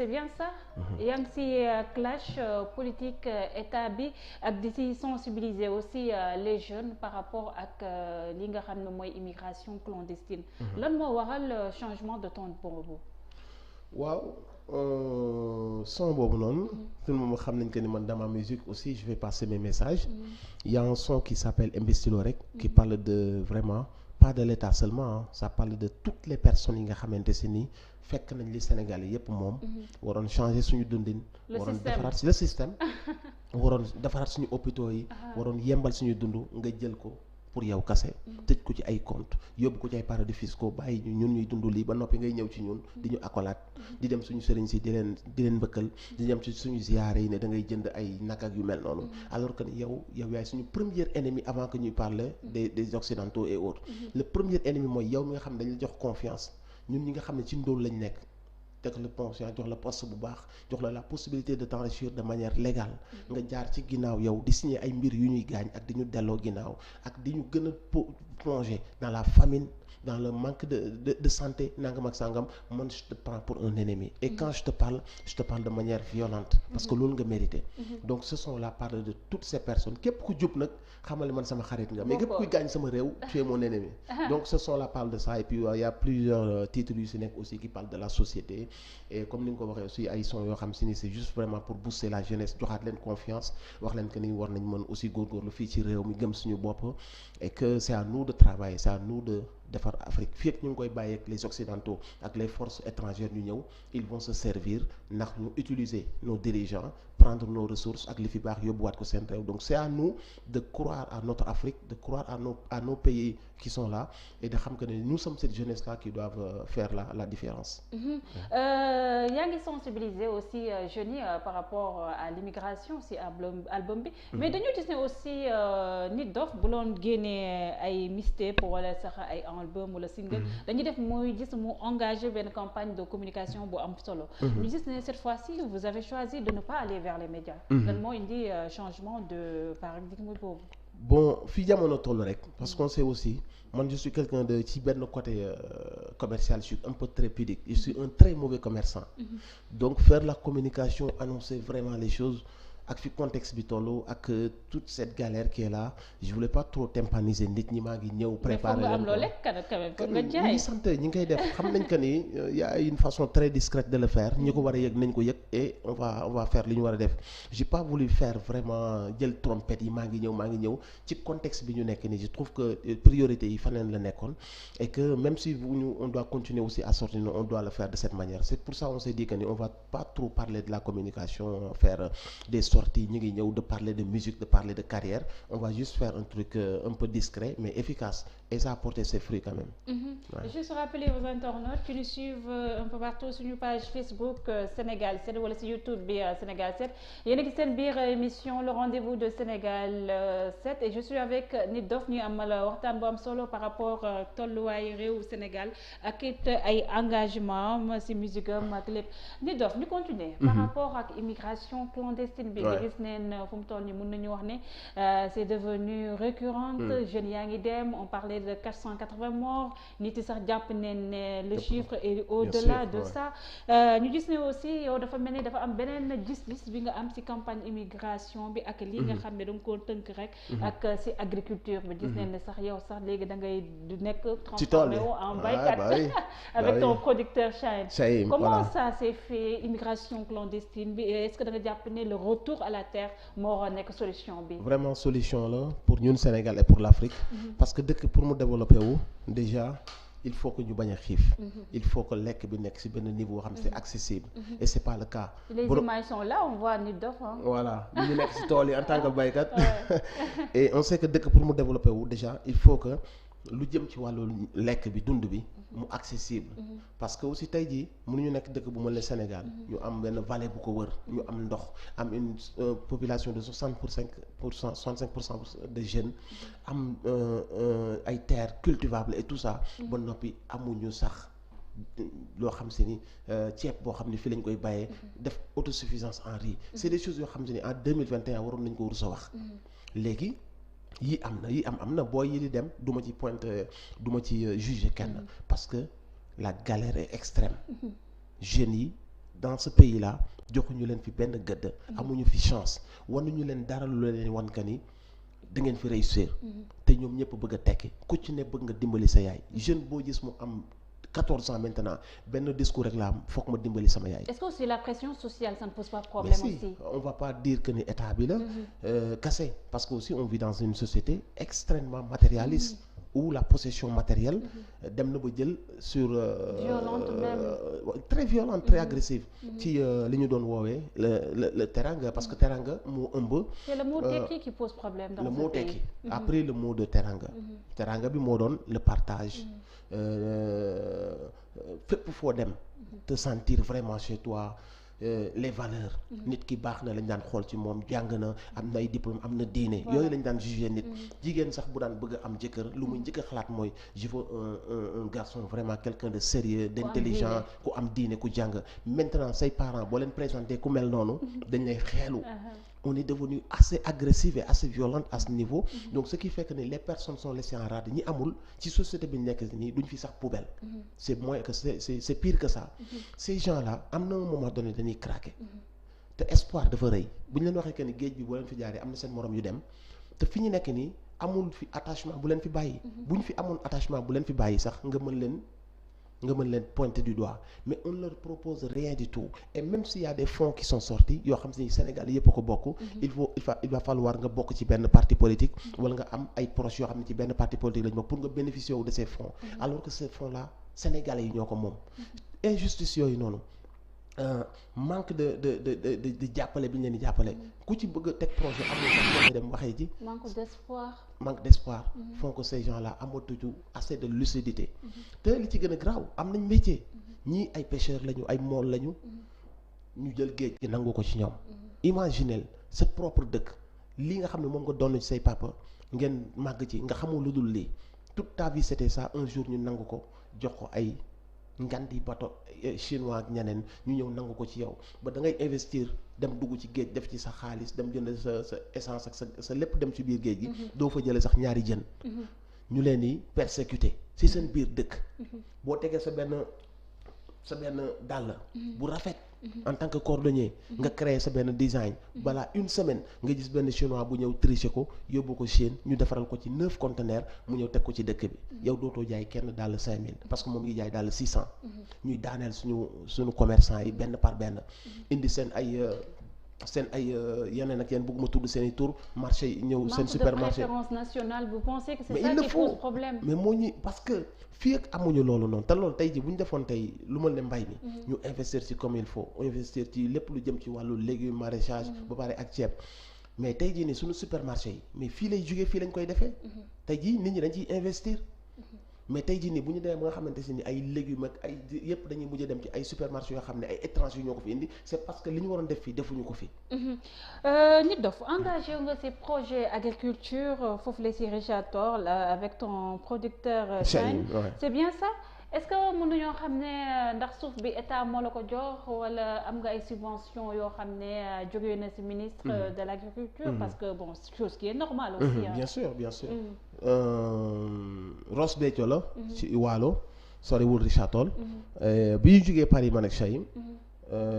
c'est bien ça. yaa ngi ci clash politique état bi ak di ci sensibiliser aussi les jeunes par rapport ak li nga xam ne mooy immigration clandestine. lan moo waral changement de ton boobu. waaw son boobu noonu. tout le monde xam nañ que ni man dans ma musique aussi je vais passer mes messages. Il y a un son qui s'appelle Imbécilo rek. qui parle de vraiment pas de l'État seulement hein. Ça parle de toutes les personnes yi nga xamante si nii fekk nañ li Sénégal yépp moom. waroon changer suñu dundin. waroon defaraat le système. waroon defaraat suñu hôpitaux yi. waroon yembal suñu dund nga jël ko. pour yow kase tëj ko ci ay compte yóbbu ko ci ay paradis fiscaux bàyyi ñun ñuy dund lii ba noppi ngay ñëw ci ñun di ñu accolade di dem suñu sëriñ si di leen mbëkkal di dem ci suñu ziyaare yi ne da ngay jënd ay nag ak yu mel noonu alors que yow yaay suñu premier ennemi avant que ñuy parler des occidentaux et autres le premier ennemi mooy yow mi nga xam ne dañu jox confiance ñun ñi nga xam ne ci ndóol lañ nekk teg la conscience jox la poste bu baax jox la possibilité de t'enrichir de manière légale nga jaar ci ginnaaw yow di signer ay mbir yu ñuy gaañ ak di ñu delloo ginnaaw ak di ñu gën a plonger dans la famine dans le manque de santé nangam ak sangam man je te prends pour un ennemi et quand je te parle de manière violente parce que loolu nga mérité donc ce sont là parle de toutes ces personnes képp ku jub nag xamal man sama xarit nga mais képp kuy gaañ sama réew tu es mon ennemi donc ce son là parle de ça et puis il y a plusieurs titres yu si nekk aussi qui parlent de la société et comme ni nga ko waxee aussi ay son yoo xam si ni c'est juste vraiment pour booster la jeunesse joxaat leen confiance wax leen que ni war nañ mën aussi góorgóorlu fii ci réew mi gëm suñu bopp et que c'est à nous de travailler c'est à nous de defar Afrique fii ak ñu ngi koy bàyyi ak les occidentaux ak les forces étrangères ñu ñëw ils vont se servir ndax ñu utiliser nos dirigeants prendre nos ressources ak li fi baax yóbbuwaat ko seen réew donc c'est à nous de croire à notre Afrique de croire à nos pays qui sont là et de xam que ne nous sommes cette jeunesse là qui doivent faire la différence. yaa ngi sensibiliser aussi jeunes yi par rapport à l'immigration si album bi. mais dañu gis ne aussi Nit Doff bu loon génnee ay mixtape wala sax ay album wala single. dañuy def mooy gis mu engagé benn campagne de communication bu am solo. ñu gis ne cette fois-ci vous avez choisi de ne pas aller vers les médias. lan moo indi changement de paradigme boobu. bon fii jamono toll rek parce qu'on sait aussi man je suis quelqu'un de ci benn côté commercial je suis un peu très pudique je suis un très mauvais commerçant donc faire la communication annoncer vraiment les choses ak fi contexte bi toll ak toute cette galère qui est là je voulais pas trop tympaniser nit ñi maa ngi ñëw préparer leen ko nga jaay ñi sant ñi ngi koy def xam nañ que ni y a une façon très discrète de le faire ñi ko war a yëg nañ ko yëg et on va faire li ñu war a def j'ai pas voulu faire vraiment jël trompette yi maa ngi ñëw ci contexte bi ñu nekk nii je trouve que priorité yi faneen la nekkoon et que même si on doit continuer aussi à sortir on doit le faire de cette manière c'est pour ça on s'est dit que ni on va pas trop parler de la communication faire des sorties ñu ngi ñëw de parler de musique de parler de carrière on va juste faire un truc un peu discret mais efficace et ça a porté ses fruits quand même. Juste rappeler aux internautes qui nous suivent un peu partout sur ñu page Facebook Sénégal 7 wala si YouTube bi Sénégal 7 yéen a ngi seen biir émission le rendez-vous de Sénégal 7 et je suis avec Nit Doff ñu amal waxtaan bu am solo par rapport tolluwaay réew Sénégal ak it ay engagement am si musique am ak lépp Nit Doff ñu continuer par rapport ak immigration clandestine bi nga gis neen fu mu toll nii mën nañu wax ne c'est devenu récurrente jeunes yaa ngi dem on parlait de 480 morts nit yi sax jàpp neen ne le chiffre est au-delà de ça ñu gis ne aussi yow dafa mel ni dafa am beneen gis-gis bi nga am ci campagne immigration bi ak li nga xam ne da nga koo tënk rek ak ci agriculture bi gis neen ne sax yow sax léegi da ngay nekk transformé en baykat avec ton producteur Chahine comment ça s'est fait immigration clandestine bi est-ce que da nga jàpp ne le retour à la terre moo war a nekk solution bi vraiment solution la pour ñun Sénégal et pour l'Afrique parce que dëkk pour mu développer wu déjà il faut que ñu bañ a xiif il faut que lekk bi nekk ci benn niveau boo xam ne c'est accessible et c'est pas le cas les images sont là on voit Nit Doff voilà ñu nekk ci tool yi en tant que baykat et on sait que dëkk pour mu développer wu déjà il faut que lu jëm ci wàllu lekk bi dund bi mu accessible parce que aussi tey jii mënuñu nekk dëkk bu mel ne Sénégal ñu am benn vallée bu ko wër ñu am ndox am une population de 65% de jeunes am ay terres cultivables et tout ça ba noppi amuñu sax loo xam se ni ceeb boo xam ne fii lañ koy bàyyee def autosuffisance en riz c'est des choses yoo xam se ni en 2021 waroon nañ ko rus a wax léegi yi am na booy yi di dem du ma ci pointe du ma ci juger kenn parce que la galère est extrême jeunes yi dans ce pays là joxuñu leen fi benn gëdd. amuñu fi chance wanuñu leen dara lu leen wan ka ni da ngeen fi réussir. te ñoom ñëpp bëgg a tekki ku ci ne bëgg nga dimbali sa yaay jeune boo gis mu am 14 ans maintenant benn discours rek la am foog ma dimbali sama yaay. est-ce que aussi la pression sociale ça ne pose pas problème mais si, aussi. on va pas dire que ni état bi la. kase parce que aussi on vit dans une société extrêmement matérialiste. où la possession matérielle dem na ba jël sur violente même très violente très agressive ci li ñu doon woowee le teranga parce que teranga moo ëmb c'est le mot tekki qui pose problème dans le ce mot pays. tekki après le mot de teranga teranga bi moo doon le partage fépp foo dem te sentir vraiment chez toi les valeurs nit ki baax na lañ daan xool ci moom jàng na am na ay diplôme am na diine yooyu lañ daan jugé nit jigéen sax bu daan bëgg a am jëkkër lu muy njëkk a xalaat mooy je veux un garçon vraiment quelqu'un de sérieux d'intelligent ku am diine ku jàng maintenant say parents boo leen présenté ku mel noonu dañ lay xeelu on est devenu assez agressif et assez violent à ce niveau donc ce qui fait que les personnes sont laissées en rade ñi amul ci société bi ñu nekk nii duñ fi sax poubelle c'est moins que c'est pire que ça ces gens là am na un moment donné dañuy craquer te espoir dafa rëy bu ñu leen waxee que ni géej bi boo leen fi jaaree am na seen morom yu dem te fi ñu nekk nii amul fi attachement bu leen fi bàyyi bu ñu fi amoon attachement bu leen fi bàyyi sax nga mën leen pointer du doigt mais on ne leur propose rien du tout et même s'il y a des fonds qui sont sortis yoo xam si Sénégal yëpp a ko bokk il va falloir nga bokk ci benn parti politique wala nga am ay proches yoo xam ne ci benn parti politique lañ bokk pour nga bénéficier wu de ces fonds alors que ces fonds là Sénégalais yi ñoo ko moom injustice yooyu noonu manque de jàppale bi ñu leen di jàppale ku ci bëgg a teg projet amul sax nga dem waxee ji manque d'espoir font que ces gens là amatuñu assez de lucidité te li ci gën a graaw am nañ métier ñii ay pêcheurs lañu ay mool lañu ñu jël géej gi nangu ko ci ñoom imaginez sa propre dëkk lii nga xam ne moom nga doon ci say papa ngeen màgg ci nga xamul lu dul lii toute ta vie c'était ça un jour ñu nangu ko jox ko ay ngandi bateau chinois ak ñeneen ñu ñëw nangu ko ci yow ba da ngay investir dem dugg ci géej def ci sa xaalis dem jënd sa essence ak sa lépp dem ci biir géej gi doo fa jële sax ñaari jën ñu leen di persécuter ci seen biir dëkk boo tegee sa benn dàll bu rafet en tant que cordonnier nga créer sa benn design balaa une semaine nga gis benn chinois bu ñëw tricher ko yóbbu ko Chine ñu defaral ko ci 9 conteneurs mu ñëw teg ko ci dëkk bi yow dootoo jaay kenn dàll 5000 parce que moom ngi jaay dàll 600 ñuy daaneel suñu commerçant yi benn par benn indi seen ay yeneen ak yeneen bëgguma tudd seen i tur marché yi ñëw seen supermarché. Manque de préférence nationale vous pensez que c'est ça qui pose problème. mais moo ñu parce que fii ak amuñu loolu noonu te loolu tey ji bu ñu defoon tey lu mel ne mbay mi ñu investir ci comme il faut investir ci lépp lu jëm ci wàllu légumes maraîchage ba pare ak ceeb mais tey jii nii suñu supermarché yi mais fii lay jógee fii lañ koy defee tey jii nit ñi dañ ciy investir mais tey jii nii bu ñu demee ba nga xamante si ni ay légumes ak ay yëpp dañuy mujj dem ci ay supermarché yoo xam ne ay étrangers yu ñoo ko fi indi c'est parce que li ñu waroon def fii defuñu ko fi. Nit Dof engagé nga ces projets agriculture foofu la si Richard Toll avec ton producteur. Chahine c'est bien ça. est-ce que mën nañoo xam ne ndax suuf bi état moo la ko jox wala am nga ay subventions yoo xam ne jógee na ci ministre de l'agriculture parce que bon chose qui est normale aussi. bien sûr Ross Béthio la ci Waalo soriwul Richard Toll bi ñu jógee Paris man ak Chahine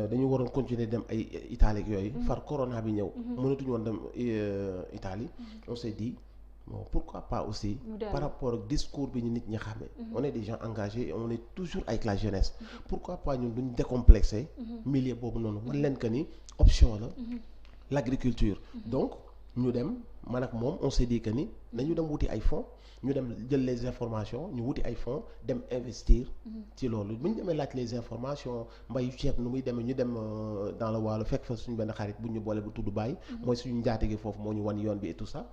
dañu waroon continuer dem ay Italie ak yooyu far corona bi ñëw mënatuñu woon dem Italie on s'est dit bon pourquoi pas aussi par rapport ak discours bi ñu nit ñi xamee on est des gens engagés et on est toujours avec la jeunesse pourquoi pas ñun duñ décomplexer milieu boobu noonu wan leen que ni option la l'agriculture donc ñu dem man ak moom on s'est dit que ni nañu dem wuti ay fonds ñu dem jël les informations ñu wuti ay fonds dem investir ci loolu bu ñu demee laaj les informations mbayu ceeb nu muy demee ñu dem dans le Waalo fekk fa suñu benn xarit bu ñu boole bu tudd Baye mooy suñu njaatige foofu moo ñu wan yoon bi et tout ça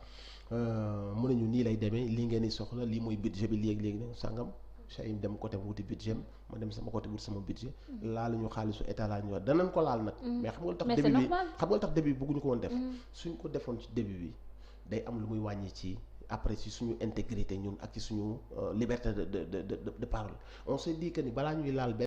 mu ne ñu nii lay demee lii ngeen di soxla lii mooy budget bi léegi-léegi ne sàngam Chahine dem côté wuti budget ma dem sama côté wuti sama budget laaluñu xaalisu état laa ñu wax danañ ko laal nag mais xam nga tax début bi bëgguñu ko woon def suñ ko defoon ci début bi day am lu muy wàññi ci après ci suñu intégrité ñun ak ci suñu liberté de parole on s'est dit que ni balaa ñuy laal